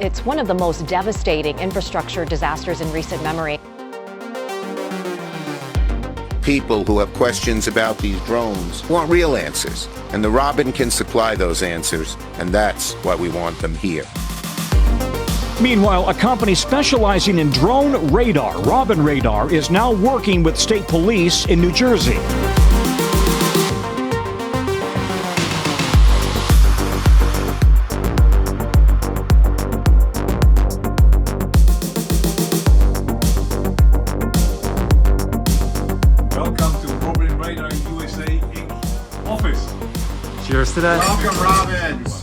It's one of the most devastating infrastructure disasters in recent memory. People who have questions about these drones want real answers, and the Robin can supply those answers, and that's why we want them here. Meanwhile, a company specializing in drone radar, Robin Radar, is now working with state police in New Jersey. Welcome to Robin Radar USA Inc. office. Cheers to that. Welcome, Robin.